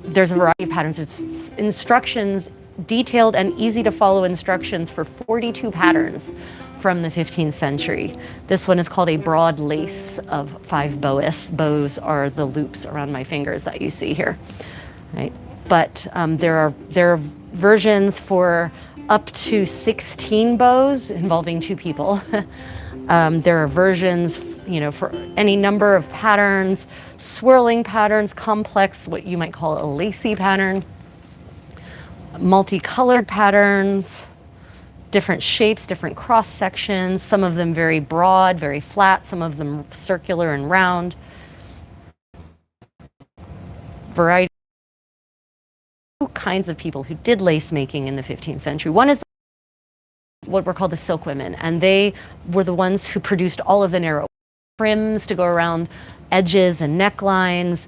A: There's a variety of patterns. There's instructions, detailed and easy to follow instructions for 42 patterns from the 15th century. This one is called a broad lace of 5 bows. Bows are the loops around my fingers that you see here, right? But there are versions for up to 16 bows involving 2 people. There are versions, for any number of patterns, swirling patterns, complex, what you might call a lacy pattern, multicolored patterns, different shapes, different cross sections, some of them very broad, very flat, some of them circular and round. Variety of kinds of people who did lace making in the 15th century. One is what were called the silk women, and they were the ones who produced all of the narrow trims to go around edges and necklines,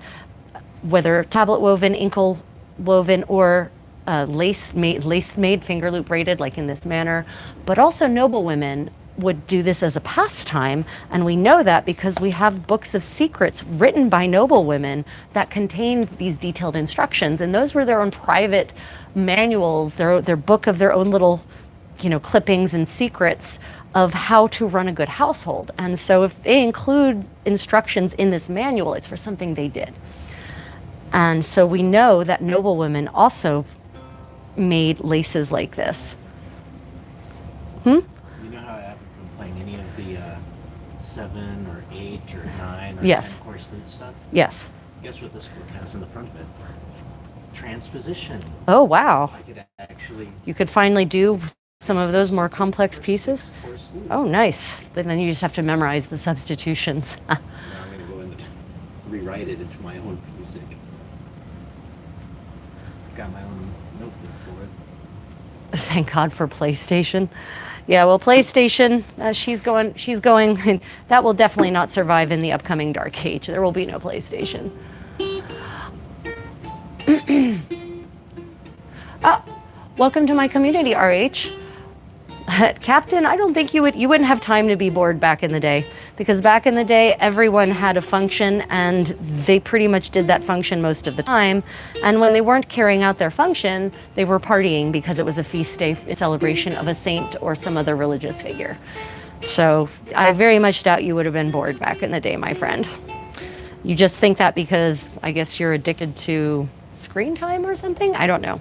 A: whether tablet woven, inkle woven, or lace made, finger loop braided, like in this manner. But also noble women would do this as a pastime, and we know that because we have books of secrets written by noble women that contained these detailed instructions, and those were their own private manuals, their book of their own little clippings and secrets of how to run a good household. And so if they include instructions in this manual, it's for something they did. And so we know that noble women also made laces like this.
B: You know how I haven't been playing any of the 7 or 8 or 9 or
A: Yes.
B: 10 course lute stuff?
A: Yes.
B: Guess what this book has in the front of it? Transposition.
A: Oh, wow.
B: I could actually...
A: You could finally do some of those more complex pieces?
B: Course lute.
A: Oh, nice. But then you just have to memorize the substitutions.
B: Now I'm going to go and rewrite it into my own music. I've got my own notebook for it.
A: Thank God for PlayStation. Yeah, well, PlayStation, she's going, that will definitely not survive in the upcoming Dark Age. There will be no PlayStation. Welcome to my community, RH. Captain, I don't think you wouldn't have time to be bored back in the day, because back in the day, everyone had a function and they pretty much did that function most of the time. And when they weren't carrying out their function, they were partying because it was a feast day in celebration of a saint or some other religious figure. So I very much doubt you would have been bored back in the day, my friend. You just think that because I guess you're addicted to screen time or something? I don't know.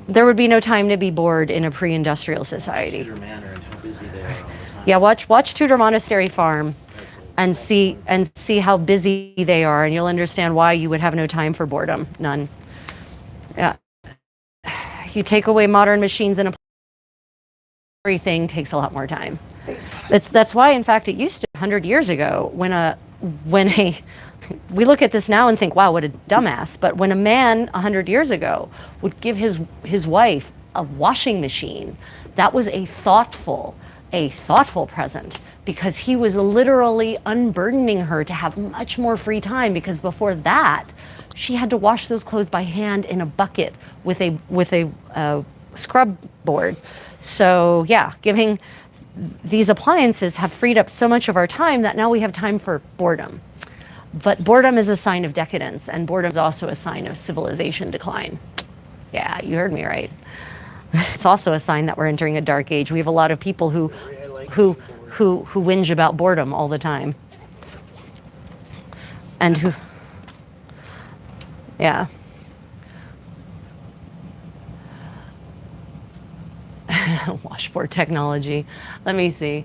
A: There would be no time to be bored in a pre-industrial society.
B: Tudor Manor and how busy they are all the time.
A: Yeah, watch Tudor Monastery Farm and see how busy they are, and you'll understand why you would have no time for boredom. None. Yeah. You take away modern machines and everything takes a lot more time. That's why, in fact, it used to 100 years ago we look at this now and think, wow, what a dumbass. But when a man 100 years ago would give his wife a washing machine. That was a thoughtful present, because he was literally unburdening her to have much more free time, because before that, she had to wash those clothes by hand in a bucket with a scrub board. So yeah, giving these appliances have freed up so much of our time that now we have time for boredom. But boredom is a sign of decadence, and boredom is also a sign of civilization decline. Yeah, you heard me right. It's also a sign that we're entering a dark age. We have a lot of people who whinge about boredom all the time. And who, yeah. Washboard technology. Let me see.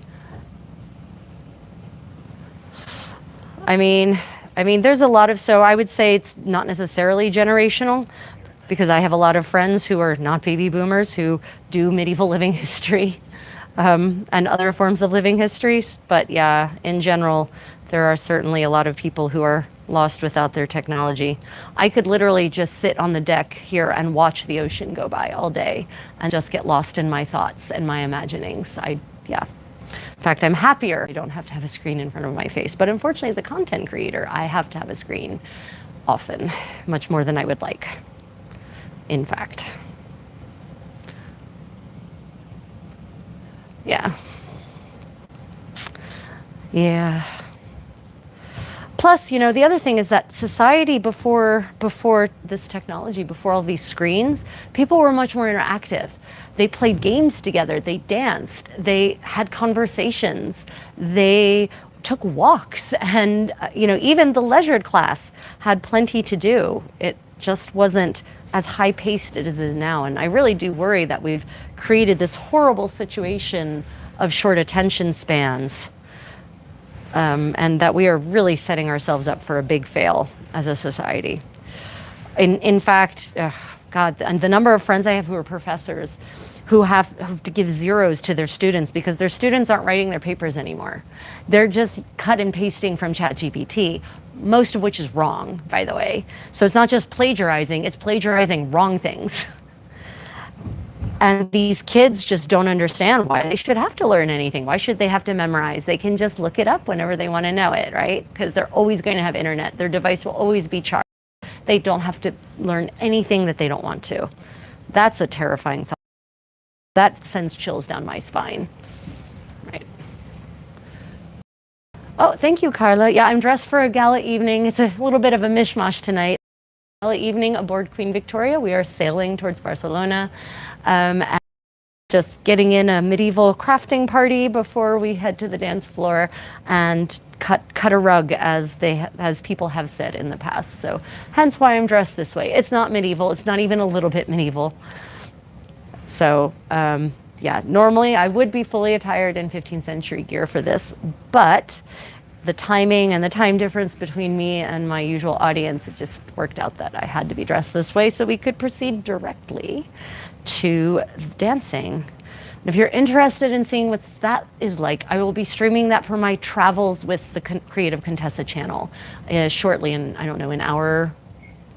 A: I mean, there's a lot of, so I would say it's not necessarily generational, because I have a lot of friends who are not baby boomers who do medieval living history and other forms of living histories. But yeah, in general, there are certainly a lot of people who are lost without their technology. I could literally just sit on the deck here and watch the ocean go by all day and just get lost in my thoughts and my imaginings. Yeah. In fact, I'm happier I don't have to have a screen in front of my face. But unfortunately, as a content creator, I have to have a screen often, much more than I would like, in fact. Yeah. Yeah. Plus, you know, the other thing is that society before this technology, before all these screens, people were much more interactive. They played games together, they danced, they had conversations, they took walks, and you know, even the leisured class had plenty to do. It just wasn't as high-paced as it is now, and I really do worry that we've created this horrible situation of short attention spans. And that we are really setting ourselves up for a big fail as a society. In fact, God, and the number of friends I have who are professors who have to give zeros to their students because their students aren't writing their papers anymore. They're just cut and pasting from ChatGPT, most of which is wrong, by the way. So it's not just plagiarizing, it's plagiarizing wrong things. And these kids just don't understand why they should have to learn anything. Why should they have to memorize? They can just look it up whenever they want to know it, right? Because they're always going to have internet. Their device will always be charged. They don't have to learn anything that they don't want to. That's a terrifying thought. That sends chills down my spine, right? Oh, thank you, Carla. Yeah, I'm dressed for a gala evening. It's a little bit of a mishmash tonight. Gala evening aboard Queen Victoria. We are sailing towards Barcelona. And just getting in a medieval crafting party before we head to the dance floor and cut a rug, as people have said in the past. So hence why I'm dressed this way. It's not medieval. It's not even a little bit medieval. So yeah, normally I would be fully attired in 15th century gear for this, but the timing and the time difference between me and my usual audience, it just worked out that I had to be dressed this way so we could proceed directly to dancing. And if you're interested in seeing what that is like, I will be streaming that for my travels with the Creative Contessa channel shortly, in, I don't know, an hour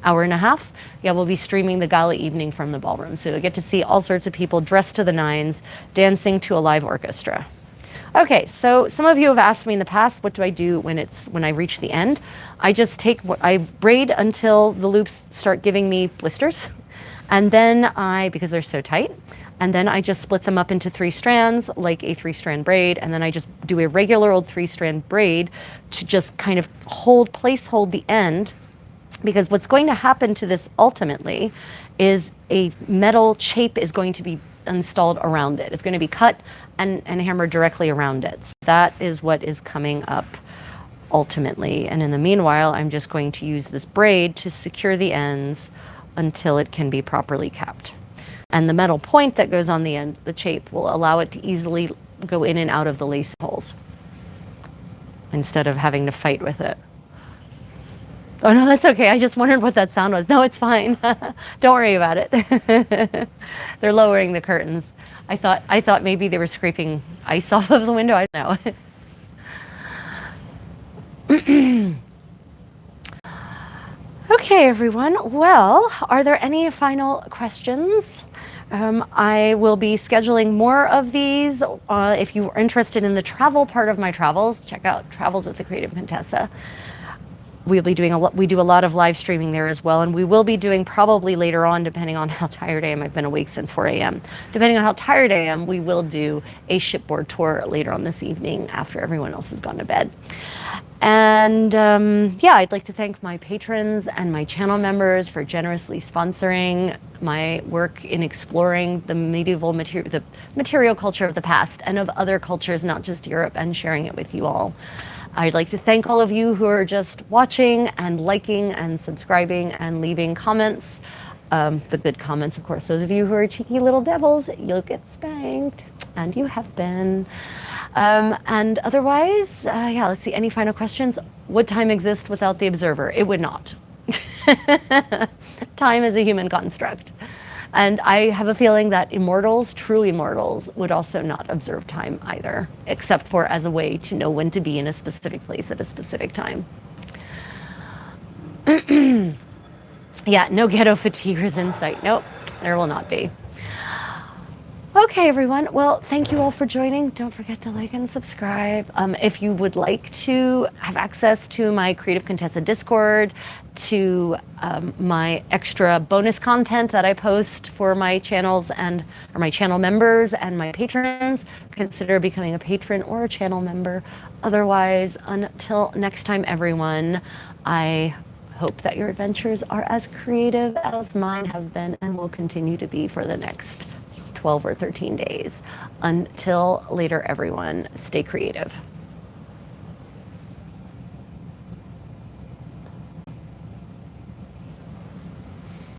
A: and a half. Yeah, we'll be streaming the gala evening from the ballroom. So you'll get to see all sorts of people dressed to the nines, dancing to a live orchestra. Okay, so some of you have asked me in the past, what do I do when I reach the end? I just I braid until the loops start giving me blisters. And then because they're so tight, and then I just split them up into 3 strands, like a 3-strand braid, and then I just do a regular old 3-strand braid to just kind of hold the end, because what's going to happen to this ultimately is a metal chape is going to be installed around it. It's going to be cut and hammered directly around it. So that is what is coming up ultimately. And in the meanwhile, I'm just going to use this braid to secure the ends until it can be properly capped. And the metal point that goes on the end, the chape, will allow it to easily go in and out of the lace holes instead of having to fight with it. Oh no, that's okay. I just wondered what that sound was. No, it's fine. Don't worry about it. They're lowering the curtains. I thought maybe they were scraping ice off of the window. I don't know. Okay, everyone. Well, are there any final questions I will be scheduling more of these. If you are interested in the travel part of my travels, check out Travels with the Creative Contessa. We'll be doing we do a lot of live streaming there as well, and we will be doing probably later on, depending on how tired I am. I've been awake since 4 a.m. Depending on how tired I am, we will do a shipboard tour later on this evening after everyone else has gone to bed. And yeah, I'd like to thank my patrons and my channel members for generously sponsoring my work in exploring the medieval the material culture of the past and of other cultures, not just Europe, and sharing it with you all. I'd like to thank all of you who are just watching and liking and subscribing and leaving comments. The good comments, of course. Those of you who are cheeky little devils, you'll get spanked, and you have been. And otherwise, yeah, let's see, any final questions? Would time exist without the observer? It would not. Time is a human construct. And I have a feeling that immortals, true immortals, would also not observe time either, except for as a way to know when to be in a specific place at a specific time. Yeah, no ghetto fatiguers in sight. Nope, there will not be. Okay, everyone. Well, thank you all for joining. Don't forget to like and subscribe. If you would like to have access to my Creative Contessa Discord, to my extra bonus content that I post for my channels and or my channel members and my patrons, consider becoming a patron or a channel member. Otherwise, until next time, everyone, I hope that your adventures are as creative as mine have been and will continue to be for the next 12 or 13 days. Until later, everyone, stay creative.